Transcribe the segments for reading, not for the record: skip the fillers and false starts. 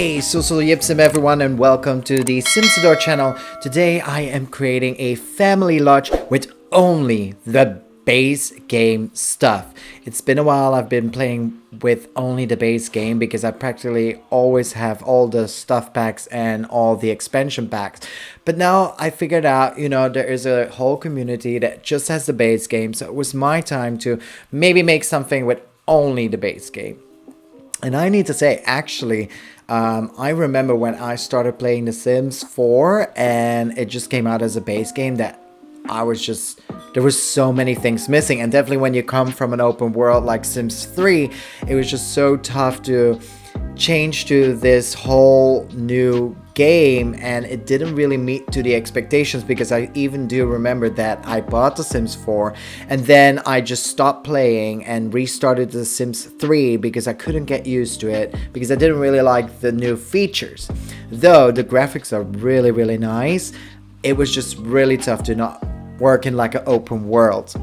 Hey, Yipsim everyone, and welcome to the SimsAdore channel. Today I am creating a family lodge with only the base game stuff. It's been a while I've been playing with only the base game because I practically always have all the stuff packs and all the expansion packs. But now I figured out, there is a whole community that just has the base game. So it was my time to maybe make something with only the base game. And I need to say, actually, I remember when I started playing The Sims 4 and it just came out as a base game that there was so many things missing. And definitely when you come from an open world like Sims 3, it was just so tough to change to this whole new game, and it didn't really meet to the expectations, because I even do remember that I bought The Sims 4 and then I just stopped playing and restarted The Sims 3 because I couldn't get used to it, because I didn't really like the new features. Though the graphics are really, really nice, it was just really tough to not work in like an open world.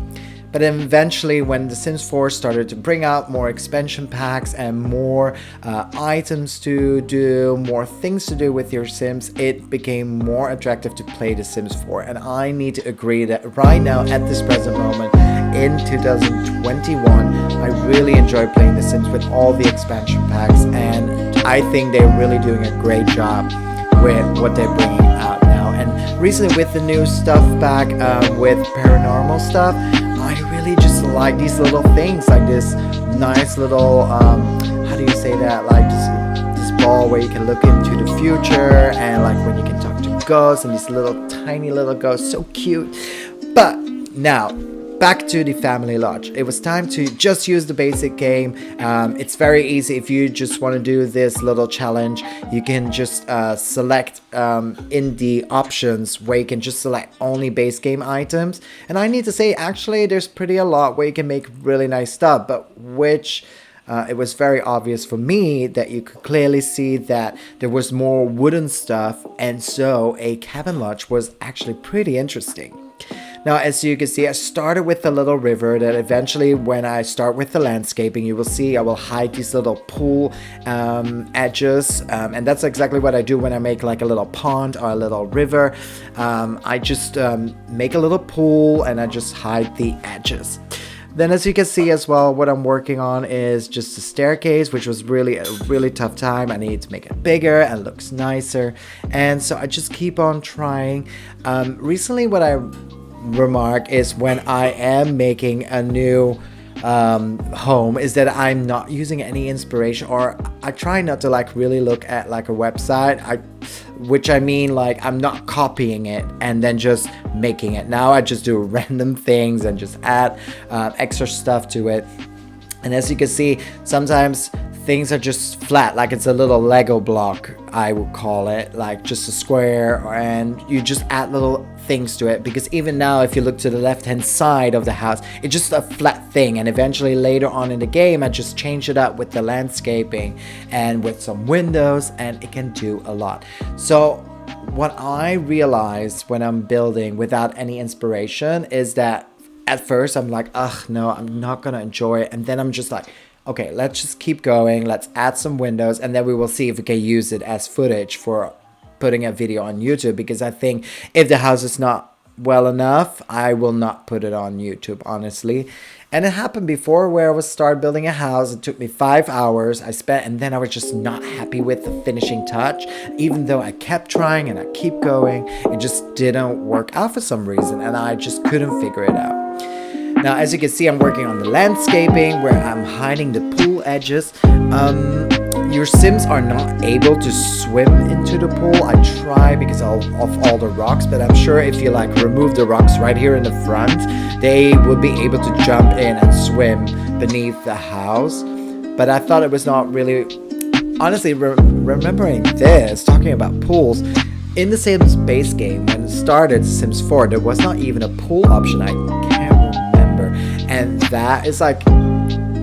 But then eventually, when The Sims 4 started to bring out more expansion packs and more items to do, more things to do with your Sims, it became more attractive to play The Sims 4. And I need to agree that right now, at this present moment, in 2021, I really enjoy playing The Sims with all the expansion packs. And I think they're really doing a great job with what they're bringing out now. And recently with the new stuff pack with paranormal stuff, I really just like these little things, like this nice little, how do you say that, like this ball where you can look into the future, and like when you can talk to ghosts, and these little tiny little ghosts, so cute. But now, back to the family lodge. It was time to just use the basic game. It's very easy. If you just want to do this little challenge, you can just select in the options where you can just select only base game items. And I need to say, actually, there's pretty a lot where you can make really nice stuff, but which it was very obvious for me that you could clearly see that there was more wooden stuff, and so a cabin lodge was actually pretty interesting. Now, as you can see, I started with a little river that eventually, when I start with the landscaping, you will see I will hide these little pool edges. And that's exactly what I do when I make like a little pond or a little river. I just make a little pool and I just hide the edges. Then, as you can see as well, what I'm working on is just a staircase, which was really a really tough time. I need to make it bigger and looks nicer. And so I just keep on trying. Recently, what I remark is when I am making a new home is that I'm not using any inspiration, or I try not to like really look at like a website, which I mean like I'm not copying it and then just making it. Now I just do random things and just add extra stuff to it. And as you can see, sometimes things are just flat, like it's a little Lego block, I would call it, like just a square, and you just add little things to it, because even now if you look to the left hand side of the house, it's just a flat thing. And eventually later on in the game, I just change it up with the landscaping and with some windows, and it can do a lot. So what I realized when I'm building without any inspiration is that at first I'm like, ugh, no, I'm not gonna enjoy it. And then I'm just like, okay, let's just keep going. Let's add some windows, and then we will see if we can use it as footage for putting a video on YouTube. Because I think if the house is not well enough, I will not put it on YouTube, honestly. And it happened before where I was start building a house. It took me 5 hours I spent, and then I was just not happy with the finishing touch. Even though I kept trying and I keep going, it just didn't work out for some reason, and I just couldn't figure it out. Now, as you can see, I'm working on the landscaping where I'm hiding the pool edges. Your Sims are not able to swim into the pool. I try because of all the rocks, but I'm sure if you like remove the rocks right here in the front, they would be able to jump in and swim beneath the house. But I thought it was not really, honestly, remembering this, talking about pools, in the Sims base game, when it started Sims 4, there was not even a pool option. I can't remember. And that is like,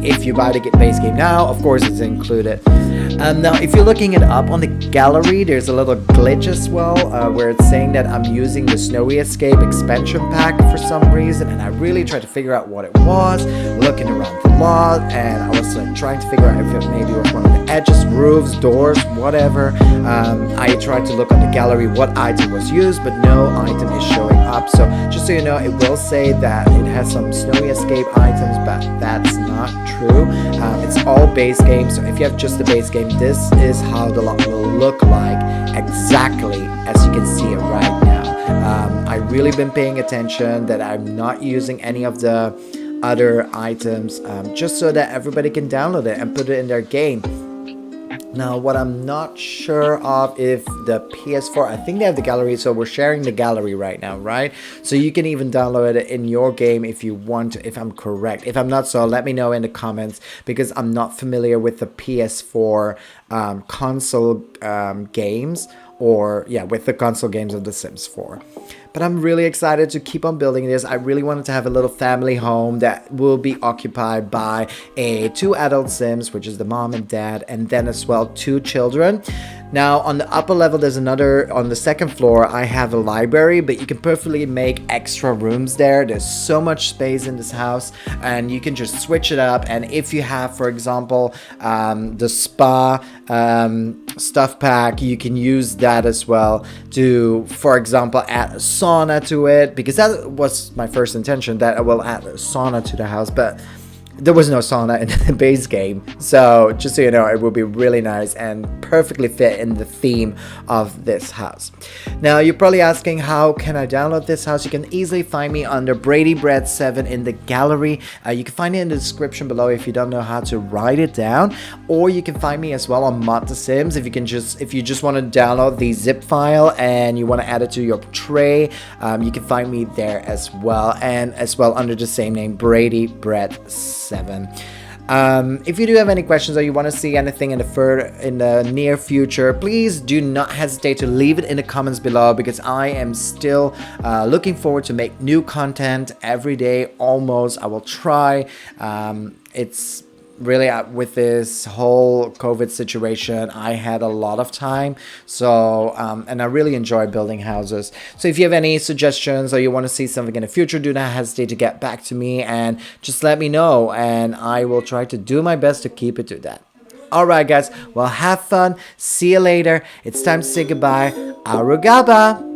if you buy the base game now, of course it's included. Now, if you're looking it up on the gallery, there's a little glitch as well, where it's saying that I'm using the Snowy Escape expansion pack for some reason, and I really tried to figure out what it was, looking around the lot, and I was trying to figure out if it maybe was one of the edges, roofs, doors, whatever. I tried to look on the gallery what item was used, but no item is showing up. So just so you know, it will say that it has some snowy escape items, but that's not true. It's all base game, so if you have just the base game, this is how the lot will look like exactly as you can see it right now. I've really been paying attention that I'm not using any of the other items, just so that everybody can download it and put it in their game. Now, what I'm not sure of if the PS4, I think they have the gallery, so we're sharing the gallery right now, right? So you can even download it in your game if you want to, if I'm correct. If I'm not, so let me know in the comments, because I'm not familiar with the PS4 console games, or yeah, with the console games of The Sims 4. But I'm really excited to keep on building this. I really wanted to have a little family home that will be occupied by two adult Sims, which is the mom and dad, and then as well 2 children. Now on the upper level, there's another, on the second floor, I have a library, but you can perfectly make extra rooms there. There's so much space in this house, and you can just switch it up. And if you have, for example, the spa stuff pack, you can use that as well to, for example, add a sauna to it, because that was my first intention, that I will add a sauna to the house, but there was no sauna in the base game. So just so you know, it will be really nice and perfectly fit in the theme of this house. Now you're probably asking, how can I download this house? You can easily find me under Brady Bread 7 in the gallery. You can find it in the description below if you don't know how to write it down, or you can find me as well on Mod the Sims if you just want to download the zip file and you want to add it to your tray. You can find me there as well, and as well under the same name, Brady Bread 7. If you do have any questions or you want to see anything in the near future, please do not hesitate to leave it in the comments below, because I am still looking forward to make new content every day almost. I will try. It's really, with this whole COVID situation, I had a lot of time, so and I really enjoy building houses. So if you have any suggestions or you want to see something in the future, do not hesitate to get back to me and just let me know, and I will try to do my best to keep it to that. Alright guys, well, have fun, see you later, it's time to say goodbye. Arugaba!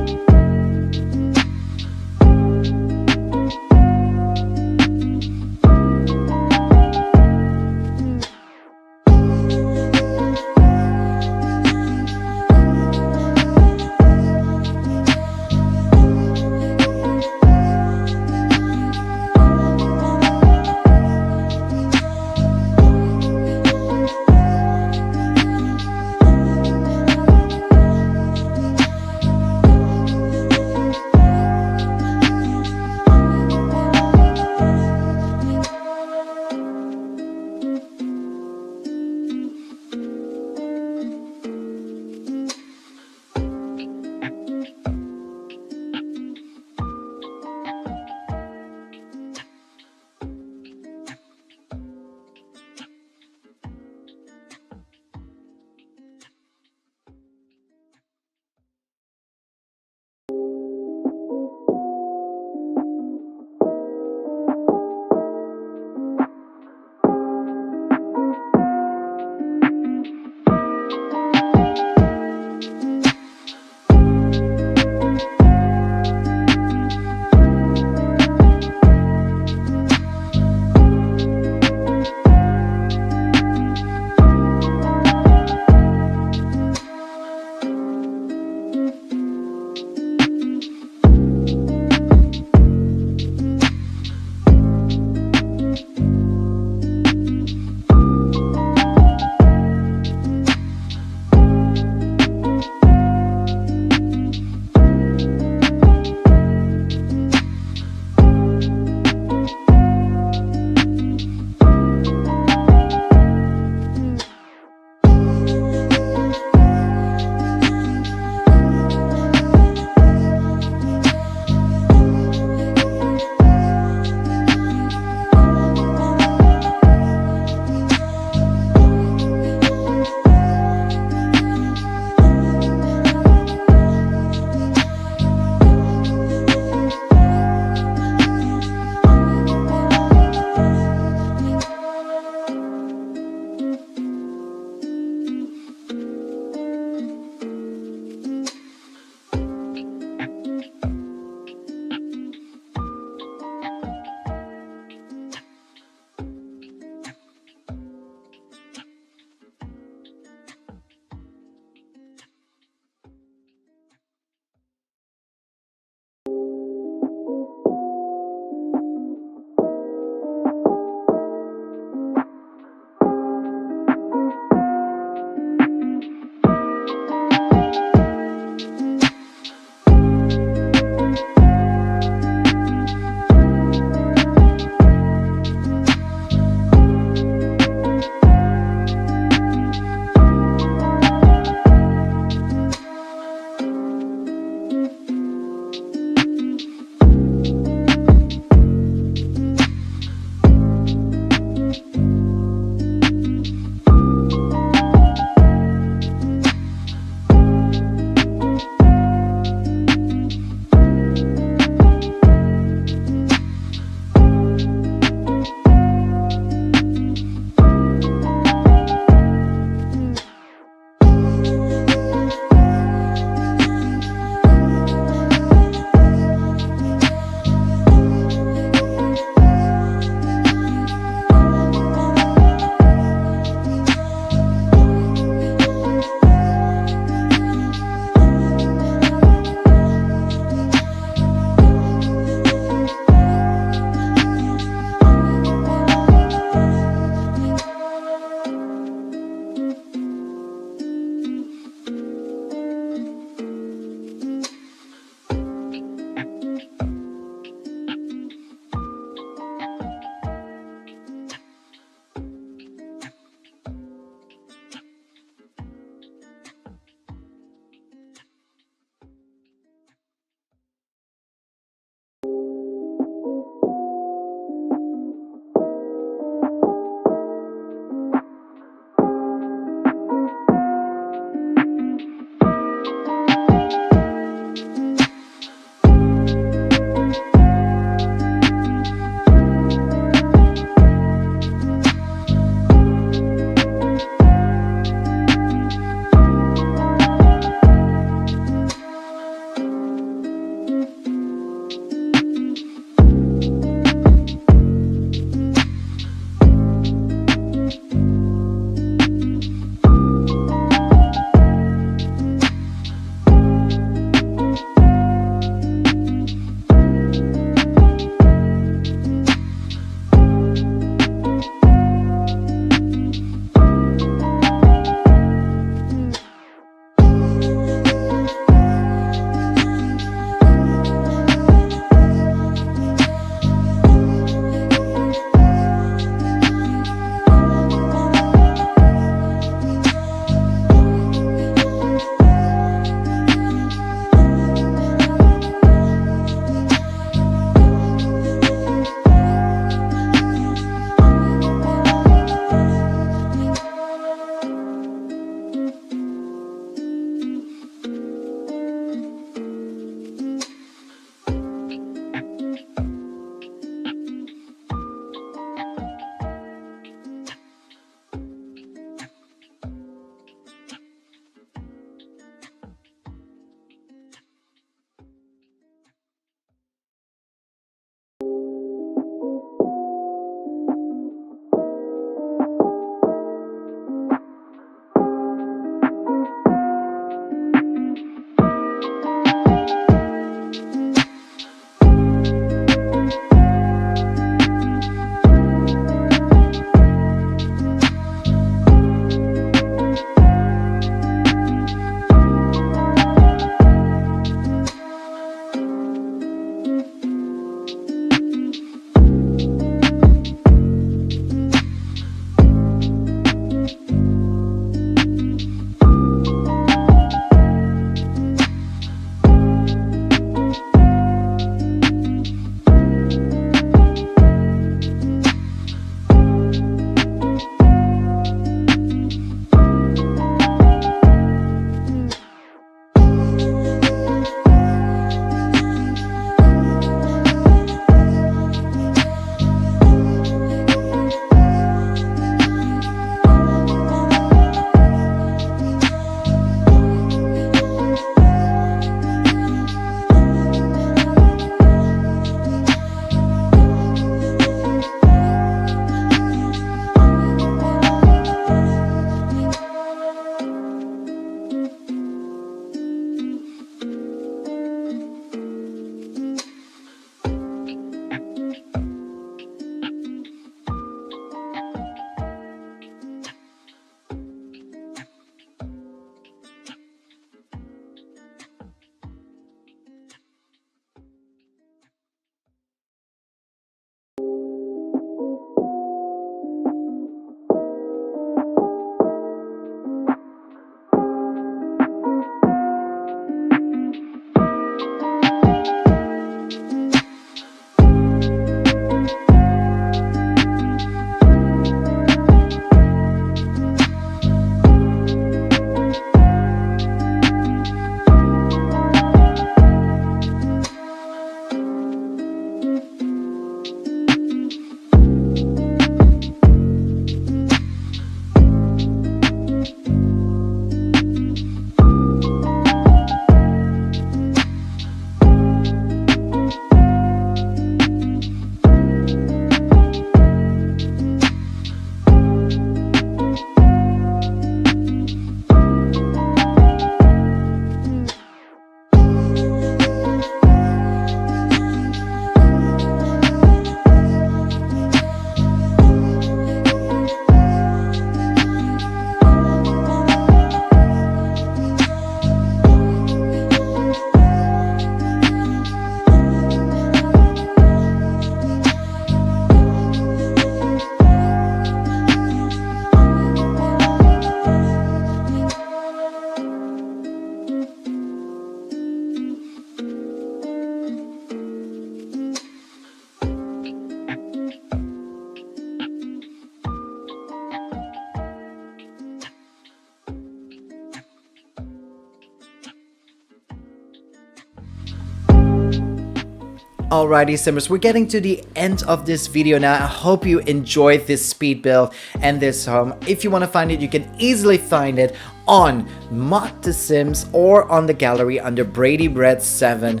Alrighty, Simmers, we're getting to the end of this video now. I hope you enjoyed this speed build and this home. If you want to find it, you can easily find it on Mod The Sims or on the gallery under Brady Bread 7.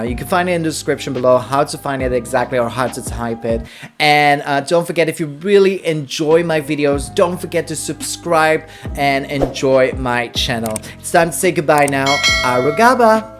You can find it in the description below how to find it exactly or how to type it. And don't forget, if you really enjoy my videos, don't forget to subscribe and enjoy my channel. It's time to say goodbye now. Arugaba!